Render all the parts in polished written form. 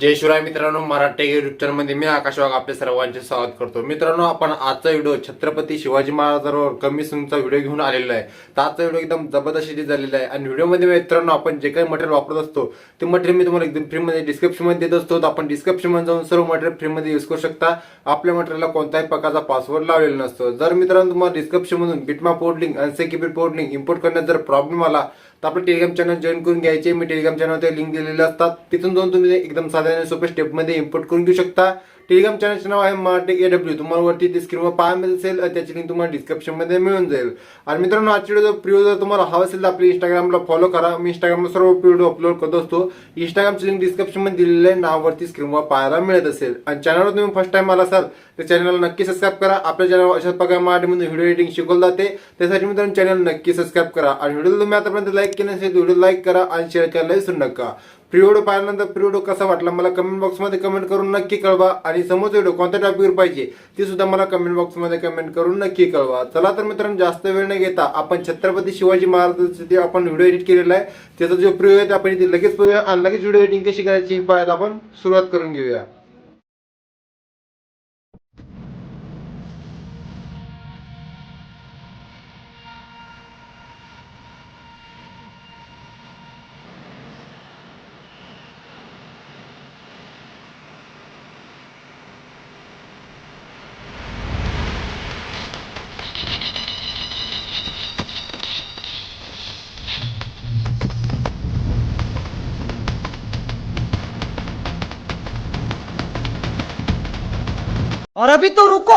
जय शिवराय मित्रांनो, मराठी युट्यूब चॅनलमध्ये मी आकाश वाघ आपल्या सर्वांचे स्वागत करतो. मित्रांनो, आपण आजचा व्हिडिओ छत्रपती शिवाजी महाराजांवर कमी सूंचा व्हिडिओ घेऊन आलेला आहे. तर आजचा व्हिडिओ एकदम जबरदस्त झालेला आहे आणि व्हिडिओमध्ये मित्रांनो आपण जे काही मटेरियल वापरत असतो ते मटेरियल मी तुम्हाला एकदम फ्रीमध्ये डिस्क्रिप्शनमध्ये देत असतो. तर आपण डिस्क्रिप्शनमध्ये जाऊन सर्व मटेरियल फ्रीमध्ये यूज करू शकता. आपल्या मटेरियलला कोणत्याही प्रकारचा पासवर्ड लावलेला नसतो. जर मित्रांनो तुम्हाला डिस्क्रिप्शनमधून bitmap port link unsecured port link import करण्यात जर प्रॉब्लेम आला तर आपलं टेलिग्राम चॅनल जॉईन करून घ्यायचे. मी टेलिग्राम चॅनलवर लिंक दिलेले असतात. तिथून जाऊन तुम्ही एकदम साध्या आणि सोप्या स्टेपमध्ये इम्पोर्ट करून घेऊ शकता. टेलिग्राम चॅनलचे नाव आहे मराठी AW. तुम्हाला वरती ती स्क्रीनवर पाहायला मिळेल असेल. त्याची लिंक तुम्हाला डिस्क्रिप्शनमध्ये मिळून जाईल. आणि मित्रांनो, आजची व्हिडिओ प्रिव्ह्यू जर तुम्हाला हवा असेल तर आपल्या इंस्टाग्रामला फॉलो करा. मी इंस्टाग्रामला सर्व व्हिडिओ अपलोड करत असतो. इंस्टाग्रामची लिंक डिस्क्रिप्शनमध्ये दिलेली आहे, नावावरती स्क्रीनवर पाहायला मिळत असेल. आणि चॅनलवर तुम्ही फर्स्ट टाइम आला असाल तर चॅनलला नक्की सबस्क्राईब करा. आपल्या चॅनलवर अशाच प्रकारे मराठीमध्ये व्हिडिओ एडिटिंग शिकवलं जाते. त्यासाठी मित्रांनो चॅनल नक्की सबस्क्राईब करा. आणि व्हिडिओ तुम्ही आतापर्यंत लाईक केले नसेल तर व्हिडिओ लाईक करा आणि शेअर करायला विसरू नका. व्हिडिओ पाहिल्यानंतर व्हिडिओ कसा वाटला मला कमेंट बॉक्समध्ये कमेंट करून नक्की कळवा. आणि समोरचा व्हिडिओ कोणत्या टॉपिकवर पाहिजे ते सुद्धा मला कमेंट बॉक्समध्ये कमेंट करून नक्की कळवा. चला तर मित्रांनो, जास्त वेळ न घेता आपण छत्रपती शिवाजी महाराजांचे आपण व्हिडिओ एडिट केलेला आहे त्याचा जो प्रिव्ह्यू आहे आपण इथे लगेच पाहूया. आणि लगेच व्हिडिओ एडिटिंग कशी करायची पाहायला आपण सुरुवात करून घेऊया. और अभी तो रुको,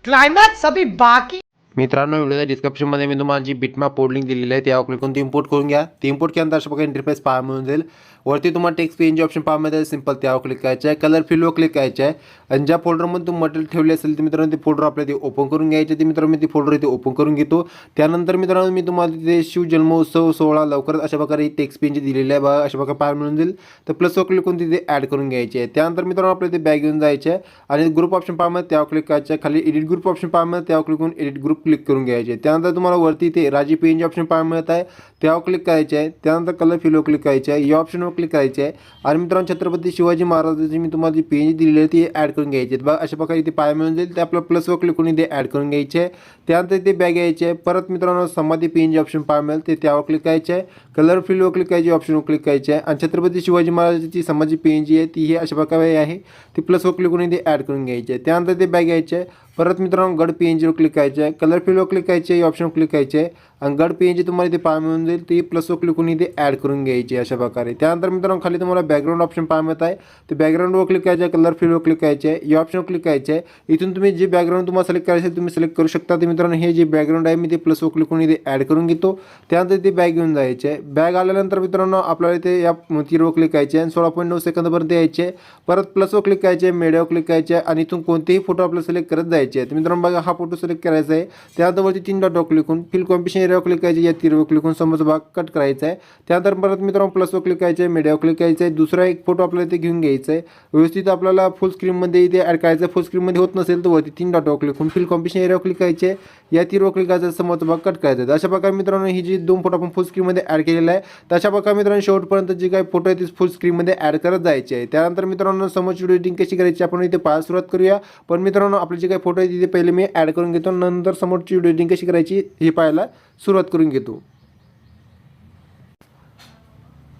क्लाइमैक्स अभी बाकी। मित्रांनो, व्हिडिओच्या डिस्क्रिप्शनमध्ये मी तुम्हाला जी बिटमॅप पोर्ट लिंक दिलेली आहे त्यावर क्लिक करून ती इम्पोर्ट करून घ्या. ती इम्पोर्ट केल्यानंतर अशा प्रकारे इंटरफेस पाहायला मिळून जाईल. वरती तुम्हाला टेक्स्ट पीएनजी ऑप्शन पाहायला मिळेल. सिंपल त्यावर क्लिक करायचं आहे. कलर फिलवर क्लिक करायचं आहे. आणि ज्या फोल्डरमध्ये तुम्ही मटेरियल ठेवले असेल ते मित्रांनो ते फोल्डर आपल्याला ते ओपन करून घ्यायचे. ते मित्रांनो मी ते फोल्डर इथे ओपन करून घेतो. त्यानंतर मित्रांनो मी तुम्हाला तिथे शिवजन्मोत्सव 16 लवकरच अशा प्रकारे टेक्स्ट पीएनजी दिलेली आहे बघा, अशा प्रकारे पाहायला मिळून जाईल. तर प्लसवर क्लिक करून तिथे ॲड करून घ्यायचे आहे. त्यानंतर मित्रांनो आपल्याला ते बॅग घेऊन जायचे आहे आणि ग्रुप ऑप्शन पाहायला मिळेल त्यावर क्लिक करायचं आहे. खाली एडिट ग्रुप ऑप्शन पाहायला मिळेल त्यावर क्लिक करून एडिट ग्रुप क्लिक करून घ्यायचे. त्यानंतर तुम्हाला वरती ते राजी पीएनजी ऑप्शन पाहायला मिळत आहे त्यावर क्लिक करायचे आहे. त्यानंतर कलर फिलवर क्लिक करायचे आहे. या ऑप्शनवर क्लिक करायचे आहे. आणि मित्रांनो छत्रपती शिवाजी महाराजांची मी तुम्हाला जी पीएनजी दिलेली आहे ती ॲड करून घ्यायची आहे बघा, अशा प्रकारे इथे पाहायला मिळून जाईल. ते आपलं प्लसवर क्लिक करून इथे ॲड करून घ्यायचे आहे. त्यानंतर ते बॅग घ्यायचे आहे. परत मित्रांनो समाधी पीएनजी ऑप्शन पाहायला मिळेल ते त्यावर क्लिक करायचे आहे. कलर फिलवर क्लिक करायचे ऑप्शनवर क्लिक करायचे आहे. आणि छत्रपती शिवाजी महाराजांची समाधी पीएनजी आहे ती ही अशा प्रकारे आहे ती प्लसवर क्लिक करून इथे ॲड करून घ्यायचे आहे. त्यानंतर ते बॅग घ्यायचे आहे. परत मित्रांनो गड पीएनजीवर क्लिक करायचे आहे. कलर फिलवर क्लिक करायचे आहे. ऑप्शनवर क्लिक करायचे आहे. आणि गड पीएनजी तुम्हाला इथे पाहायला मिळून जाईल ती प्लसवर क्लिक करून इथे ॲड करून घ्यायची अशा प्रकारे. त्यानंतर मित्रांनो खाली तुम्हाला बॅकग्राऊंड ऑप्शन पाहायला मिळत आहे. ते बॅकग्राऊंडवर क्लिक करायचे आहे. कलर फिलवर क्लिक करायचे आहे. या ऑप्शनवर क्लिक करायचे आहे. इथून तुम्ही जे बॅकग्राऊंड तुम्हाला सिलेक्ट करायचे आहे तुम्ही सिलेक्ट करू शकता. तर मित्रांनो हे जे बॅकग्राऊंड आहे मी ते प्लसवर क्लिक करून इथे ॲड करून घेतो. त्यानंतर ते बॅग घेऊन जायचे आहे. बॅग आल्यानंतर मित्रांनो आपल्याला इथे या तीरवर क्लिक करायचे आहे आणि 16.9 सेकंदापर्यंत यायचे. परत प्लसवर क्लिक करायचे आहे. मीडियावर क्लिक करायचे आहे आणि इथून कोणतेही फोटो आपल्याला सिलेक्ट करत जायचे आहे. तर मित्रांनो बघा हा फोटो सिलेक्ट करायचा आहे. त्यानंतर वरती 3 डॉटवर क्लिक करून फिल कॉम्पिटिशन एरियावर क्लिक करायचे. या तीरवर क्लिक करून समोरचा भाग कट करायचा आहे. त्यानंतर परत मित्रांनो प्लसवर क्लिक करायचे आहे. मीडियावर क्लिक करायचं आहे. दुसरा एक फोटो आपल्याला इथे घेऊन घ्यायचा आहे. व्यवस्थित आपल्याला फुल स्क्रीनमध्ये इथे ॲड करायचं आहे. फुल स्क्रीनमध्ये होत नसेल तर वरती 3 डॉटवर क्लिक करून फिल कॉम्पिटिशन एरियावर क्लिक करायचे. या तीरवर क्लिक करायचं समोरचा भाग कट करायचा आहे. अशा प्रकारे मित्रांनो ही जी 2 फोटो आपण फुल स्क्रीनमध्ये ॲड केलेला आहे तशा प्रकारे मित्रांनो शेवटपर्यंत जे काही फोटो आहे ते फुल स्क्रीनमध्ये ॲड करत जायचे आहे. त्यानंतर मित्रांनो समोरची व्हिडिओ एडिटिंग कशी करायची आपण इथे पाहायला सुरुवात करूया. पण मित्रांनो आपले जे काही फोटो आहे तिथे पहिले मी ॲड करून घेतो. नंतर समोरची व्हिडिओ एडिटिंग कशी करायची हे पाहायला सुरुवात करून घेतो.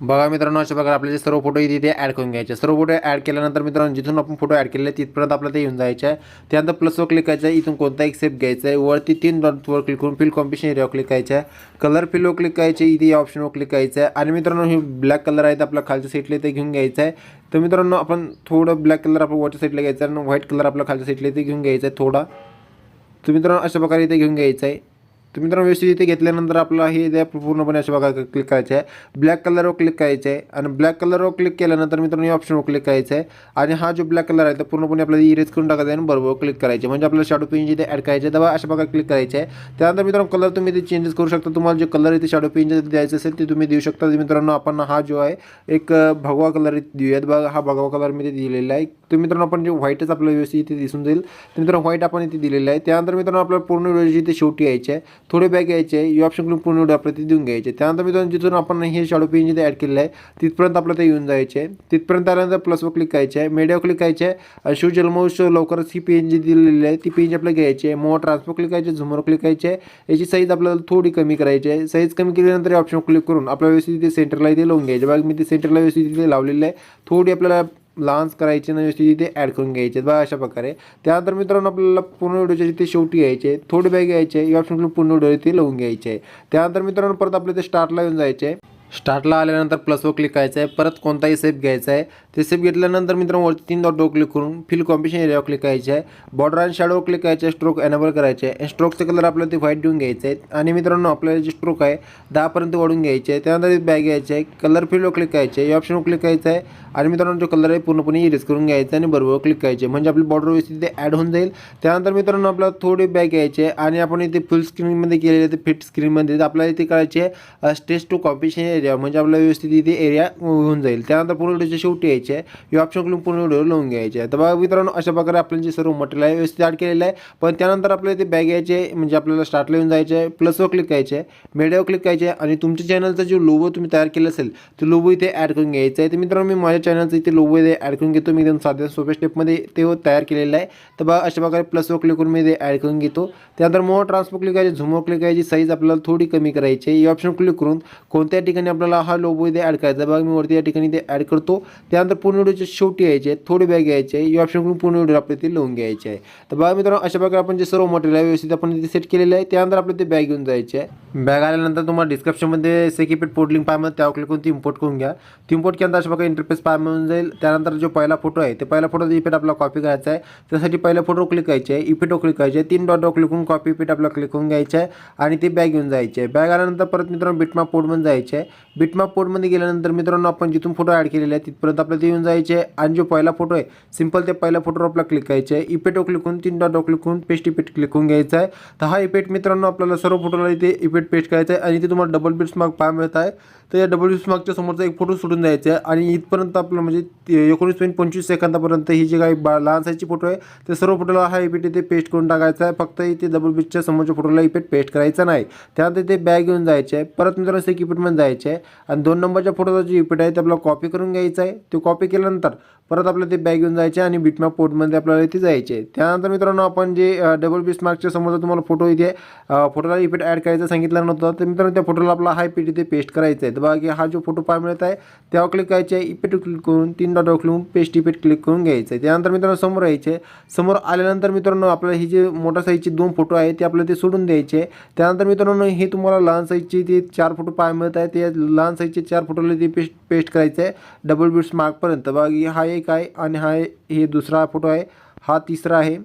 बघा मित्रांनो अशा प्रकारे आपले जे सर्व फोटो इथे ॲड करून घ्यायचे. सर्व फोटो ॲड केल्यानंतर मित्रांनो जिथून आपण फोटो ॲड केलेले तिथपर्यंत आपल्याला ते येऊन जायचे आहे. त्यानंतर प्लसवर क्लिक करायचं आहे. इथून कोणता एक सेप घ्यायचा आहे. वरती 3 डॉटवर क्लिक करून फिल कॉम्पिटिशन एरियावर क्लिक करायचं आहे. कलर फिलवर क्लिक करायचे. इथे या ऑप्शनवर क्लिक करायचं आहे. आणि मित्रांनो हे ब्लॅक कलर आहे तर आपल्या खालच्या साईडला ते घेऊन घ्यायचं आहे. तर मित्रांनो आपण थोडं ब्लॅक कलर आपल्या वरच्या साईडला घ्यायचं आहे आणि व्हाईट कलर आपल्या खालच्या साईडला ते घेऊन घ्यायचं आहे थोडा. तर मित्रांनो अशा प्रकारे इथे घेऊन घ्यायचं आहे. तर मित्रांनो व्यवस्थित इथे घेतल्यानंतर आपला हे पूर्णपणे अशा प्रकारे क्लिक करायचं आहे. ब्लॅक कलरवर क्लिक करायचं आहे. आणि ब्लॅक कलरवर क्लिक केल्यानंतर मित्रांनो या ऑप्शनवर क्लिक करायचं आहे. आणि हा जो ब्लॅक कलर आहे तर पूर्णपणे आपल्याला इरेज करून टाकायचा आहे आणि बरोबर क्लिक करायचे म्हणजे आपल्याला शॅडो पेंज इथे ॲड करायचे आहे. तेव्हा अशा प्रकारे क्लिक करायचे आहे. त्यानंतर मित्रांनो कलर तुम्ही इथे चेंजेस करू शकता. तुम्हाला जे कलर इथे शॅडो पेंज द्यायचं असेल ते तुम्ही देऊ शकता. मित्रांनो आपण हा जो आहे एक भगवा कलर देऊयात बघा. हा भगवा कलर मी इथे दिलेला आहे. तर मित्रांनो आपण जे व्हाईटच आपल्याला व्यवस्थित इथे दिसून जाईल. तर मित्रांनो व्हाईट आपण इथे दिलेलं आहे. त्यानंतर मित्रांनो आपल्याला पूर्ण व्हिडिओ इथे शेवटी यायचे आहे. थोडे बॅग घ्यायचे आहे. हे ऑप्शन क्लिक पूर्ण व्हिडिओ आपल्याला ते देऊन घ्यायचे. त्यानंतर मित्रांनो जिथून आपण हे शॅडो पेन जिथे ॲड केलेलं आहे तिथपर्यंत आपल्याला ते येऊन जायचे. तिथपर्यंत आल्यानंतर प्लसवर क्लिक करायचे आहे, मीडियावर क्लिक करायचे आहे आणि शो जलमोस्ट लवकरच ही पेन जी दिलेली आहे ती पेन आपल्याला घ्यायची आहे. मोर ट्रान्सफर क्लिक करायचे, झुमर क्लिक करायचे आहे. याची साईज आपल्याला थोडी कमी करायची आहे. साईज कमी केल्यानंतर ऑप्शन क्लिक करून आपल्याला व्यवस्थित ते सेंटरला इथे लावून घ्यायचे. बघा मी ते सेंटरला व्यवस्थित इथे लावलेलं आहे. थोडी आपल्याला लांच करायचे आणि व्यवस्थित इथे ॲड करून घ्यायचे बघा अशा प्रकारे. त्यानंतर मित्रांनो आपल्याला पूर्ण व्हिडिओच्या इथे शेवटी घ्यायचे, थोडी बॅग घ्यायचे, हे ऑप्शन क्लिक पूर्ण व्हिडिओ इथे लावून घ्यायचे. त्यानंतर मित्रांनो परत आपल्या ते स्टार्टला येऊन जायचे. स्टार्टला आल्यानंतर प्लसवर क्लिक करायचं आहे. परत कोणताही सेप घ्यायचा आहे. ते सेप घेतल्यानंतर मित्रांनो वरती 3 डॉट क्लिक करून फिल कॉम्बिनेशन एरियावर क्लिक करायचे आहे. बॉर्डर आणि शॅडोवर क्लिक करायचे आहे. स्ट्रोक एनेबल करायचे आहे. स्ट्रोकचे कलर आपल्याला ते व्हाईट देऊन घ्यायचे आहेत. आणि मित्रांनो आपल्याला जे स्ट्रोक आहे 10 पर्यंत वाढून घ्यायचे आहे. त्यानंतर बॅग घ्यायचे आहे, कलर फिलवर क्लिक करायचे आहे, या ऑप्शनवर क्लिक करायचं आहे. आणि मित्रांनो जो कलर आहे पूर्णपणे इरेज करून घ्यायचा आणि बरोबर क्लिक करायचे म्हणजे आपली बॉर्डर व्यवस्थित ॲड होऊन जाईल. त्यानंतर मित्रांनो आपल्याला थोडी बॅग घ्यायचे आणि आपण इथे फुल स्क्रीनमध्ये केलेले ते फिट स्क्रीनमध्ये आपल्याला इथे करायचे स्टेज टू कॉम्बिनेशन एरिया म्हणजे आपल्याला व्यवस्थित इथे एरिया होऊन जाईल. त्यानंतर पूर्ण व्हिडिओच्या शेवटी यायचे आहे, हे ऑप्शन क्लिक पूर्ण व्हिडिओ लावून घ्यायचे आहे. तर बघा मित्रांनो अशा प्रकारे आपल्याला जे सर्व मटेरियल आहे व्यवस्थित ॲड केलेलं आहे. पण त्यानंतर आपल्याला इथे बॅग घ्यायचे म्हणजे आपल्याला स्टार्टला येऊन जायचे आहे, प्लसवर क्लिक करायचे आहे, मीडियावर क्लिक करायचे आहे आणि तुमच्या चॅनलचा जो लोगो तुम्ही तयार केला असेल तो लोगो इथे ॲड करून घ्यायचा आहे. तर मित्रांनो मी माझ्या चॅनलचा इथे लोगो इथे ॲड करून घेतो. मी एकदम साध्या सोप्या स्टेपमध्ये ते तयार केलेलं आहे. तर बघा अशा प्रकारे प्लसवर क्लिक करून मी इथे ॲड करून घेतो. त्यानंतर मोर ट्रान्सफर क्लिक करायचे, झुमवर क्लिक करायची, साईज आपल्याला थोडी कमी करायची आहे. हे ऑप्शन क्लिक करून कोणत्या ठिकाणी आपल्याला हा लोगो इथे ॲड करायचा बघा मी वरती या ठिकाणी ते ॲड करतो. त्यानंतर पूर्ण व्हिडिओच्या शेवटी यायचे, थोडी बॅग घ्यायचे, हे ऑप्शन करून पूर्ण व्हिडिओ आपल्याला ते लावून घ्यायचे आहे. तर बघा मित्रांनो अशा प्रकारे आपण जे सर्व मटेरियल आहे व्यवस्थित आपण इथे सेट केलेलं आहे. त्यानंतर आपल्याला ते बॅग घेऊन जायचे आहे. बॅग आल्यानंतर तुम्हाला डिस्क्रिप्शनमध्ये सेकिपेट पोर्टलिंग पाय मिळेल, त्यावर क्लिक करून ती इम्पोर्ट करून घ्या. ती इम्पोर्ट केल्यानंतर अशा प्रकारे इंटरफेस पाय मिळून जाईल. त्यानंतर जो पहिला फोटो आहे ते पहिला फोटोचा इफेक्ट आपल्याला कॉपी करायचा आहे. त्यासाठी पहिल्या फोटो क्लिक करायचे आहे, इफेक्टवर क्लिक करायचे, 3 डॉट क्लिक करून कॉपी इफेक्ट आपल्याला क्लिक करून घ्यायचे आहे आणि ते बॅग घेऊन जायचे आहे. बॅग आल्यानंतर परत मित्रांनो बिटमॅप पोर्टमध्ये जायचे आहे. बिटमॅप पोर्टमध्ये गेल्यानंतर मित्रांनो आपण जिथून फोटो ॲड केलेले आहे तिथपर्यंत आपल्याला ते येऊन जायचे आहे. आणि जो पहिला फोटो आहे सिंपल त्या पहिल्या फोटोवर आपल्याला क्लिक करायचे आहे, इफेक्टवर क्लिक करून 3 डॉट क्लिक करून पेस्ट इफेक्ट क्लिक करून घ्यायचा आहे. तर हा इफेक्ट मित्रांनो आपल्याला सर्व फोटोला इथे इफेक्ट पेस्ट करायचा आहे आणि इथे तुम्हाला डबल बिट्स मार्क पाय मिळत आहे. तर या डबल बिट्स मार्कच्या समोरचा एक फोटो सोडून द्यायचा आहे आणि इथपर्यंत आपलं म्हणजे 19.25 सेकंदापर्यंत ही जी काही लहान साईजची फोटो आहे ते सर्व फोटोला हा इफेक्ट इथे पेस्ट करून टाकायचा आहे. फक्त इथे डबल बिट्सच्या समोरच्या फोटोला इफेक्ट पेस्ट करायचा नाही. त्यानंतर ते बॅग घेऊन जायचे आहे. परत मित्रांनो एक इफेक्टमध्ये जायचे आहे आणि 2 नंबरच्या फोटोचा जो इफेक्ट आहे ते आपल्याला कॉपी करून घ्यायचा आहे. तो कॉपी केल्यानंतर परत आपल्याला ते बॅग घेऊन जायचे आणि बिटमॅप पोर्टमध्ये आपल्याला इथे जायचे. त्यानंतर मित्रांनो आपण जे डबल बिट्स मार्कच्या समोरचा तुम्हाला फोटो इथे फोटोला इफेक्ट ॲड करायचा सांगितलं नव्हतं. तर मित्रांनो त्या फोटोला आपला हा इफेक्ट इथे पेस्ट करायचा आहे. तर बघा की हा जो फोटो पाय मिळत आहे त्यावर क्लिक करायचे आहे, इफेक्ट क्लिक करून 3 डॉट क्लिक करून पेस्ट इफेक्ट क्लिक करून घ्यायचं आहे. त्यानंतर मित्रांनो समोर यायचे, समोर आल्यानंतर मित्रांनो आपल्याला ही जे मोठ्या साईजचे 2 फोटो आहेत ते आपल्याला ते सोडून द्यायचे. त्यानंतर मित्रांनो हे तुम्हाला लहान साईजचे ते 4 फोटो पाय मिळत आहे ते लहान साईजचे 4 फोटोला ते पेस्ट करायचं आहे डबल बिट्स मार्कपर्यंत. बघा हा एक आहे आणि हे दुसरा फोटो आहे, हा तिसरा आहे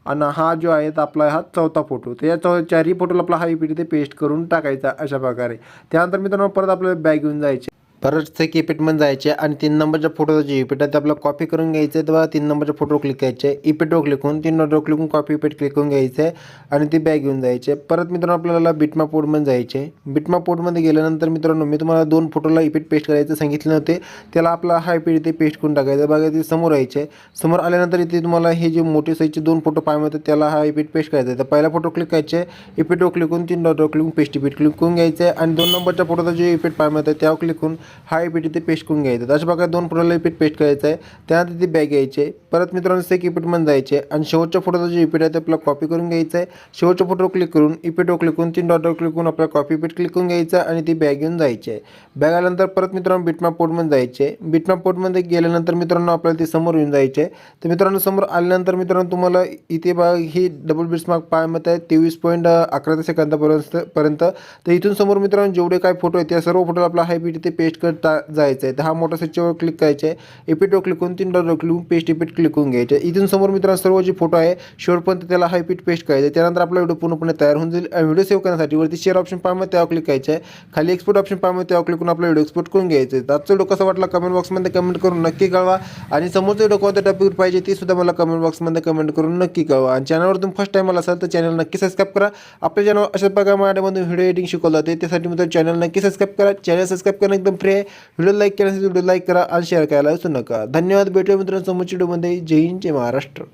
आणि हा जो आहे आपला हा चौथा फोटो. तर या चारही फोटोला आपला हा इफेक्ट इथे पेस्ट करून टाकायचा अशा प्रकारे. त्यानंतर मित्रांनो परत आपल्याला बॅग घेऊन जायचे, परत एक इफेक्टमध्ये जायचे आणि 3 नंबरच्या फोटोचा जे इफेक्ट आहे ते आपल्याला कॉपी करून घ्यायचं आहे. तेव्हा 3 नंबरच्या फोटोवर क्लिक करायचे आहे, इफेक्टवर क्लिक करून 3 डॉटवर क्लिक करून कॉपी इफेक्ट क्लिक करून घ्यायचं आहे आणि ती बॅग घेऊन जायचे. परत मित्रांनो आपल्याला बिटमॅप पोर्टमध्ये जायचे. बिटमॅप पोर्टमध्ये गेल्यानंतर मित्रांनो मी तुम्हाला 2 फोटोला इफेक्ट पेस्ट करायचं सांगितले होते, त्याला आपला हा इफेक्ट इथे पेस्ट करून टाकायचा. बघा ते समोर यायचे, समोर आल्यानंतर इथे तुम्हाला हे जे मोठे साईजचे 2 फोटो पाहिजे होते त्याला हा इफेक्ट पेस्ट करायचा आहे. तर पहिला फोटो क्लिक करायचे, इफेक्टवर क्लिक करून 3 डॉटवर क्लिक करून पेस्ट इफेक्ट क्लिक करून घ्यायचं आहे आणि 2 नंबरच्या फोटोचा जे इफेक्ट पाहिजे होता त्यावर क्लिक करून हा इफेक्ट इथे पेस्ट करून घ्यायचं. अशा प्रकारे 2 फोटोला इफेक्ट पेस्ट करायचं आहे. त्यानंतर ती बॅग घ्यायचे, परत मित्रांनो सेक इफेक्टमध्ये जायचे आणि शेवटच्या फोटोचा जे इफेक्ट आहे ते आपल्याला कॉपी करून घ्यायचं आहे. शेवटच्या फोटोवर क्लिक करून इफेक्टवर क्लिक करून 3 डॉटवर क्लिक करून आपल्याला कॉपी इफेक्ट क्लिक करून घ्यायचं आणि ती बॅग घेऊन जायची आहे. बॅग आल्यानंतर परत मित्रांनो बिटमॅप पोर्टमध्ये जायचे. बिटमॅप पोर्टमध्ये गेल्यानंतर मित्रांनो आपल्याला ते समोर येऊन जायचे. तर मित्रांनो समोर आल्यानंतर मित्रांनो तुम्हाला इथे बघा ही डबल बिट्स मार्क पाय मत आहे 23.11 सेकंदापर्यंत. तर इथून समोर मित्रांनो जेवढे काय फोटो आहेत त्या सर्व फोटोला आपला हा इफेक्ट इथे पेस्ट करता जायचं आहे. तर हा मोठा सेक्शनवर क्लिक करायचे, इफेक्टवर क्लिक करून 3 डॉटवर क्लिक करून पेस्ट इफेक्ट क्लिक करून घ्यायचे. इथून समोर मित्रांनो सर्व जे फोटो आहे शेवटपर्यंत त्याला हा इफेक्ट पेस्ट करायचा. त्यानंतर आपला व्हिडिओ पूर्णपणे तयार होऊन जाईल. व्हिडिओ सेव्ह करण्यासाठी वरती शेअर ऑप्शन पाहिजे त्यावर क्लिक करायचं आहे, खाली एक्सपोर्ट ऑप्शन पाहिजे त्यावर क्लिक करून आपला व्हिडिओ एक्सपोर्ट करून घ्यायचं आहे. आजचा व्हिडिओ कसा वाटला कमेंट बॉक्समध्ये कमेंट करून नक्की कळवा आणि समोरचा व्हिडिओ कोणत्या टॉपिकवर पाहिजे ते सुद्धा मला कमेंट बॉक्समध्ये कमेंट करून नक्की कळवा. आणि चॅनलवर तुम्ही फर्स्ट टाइम आला असाल तर चॅनल नक्की सबस्क्राईब करा. आपल्या चॅनल अशा प्रकारे मराठीमध्ये व्हिडिओ एडिटिंग शिकवलं जाते, त्यासाठी मित्रांनो चॅनल नक्की सबस्क्राईब करा. चॅनल सबस्क्राईब करणं एकदम फ्री आहे. व्हिडिओ लाईक केल्यानंतर व्हिडिओ लाईक करा आणि शेअर करायला विसरू नका. धन्यवाद. भेटूया मित्रांनो समोरच्या व्हिडिओमध्ये. जय हिंद, जय महाराष्ट्र.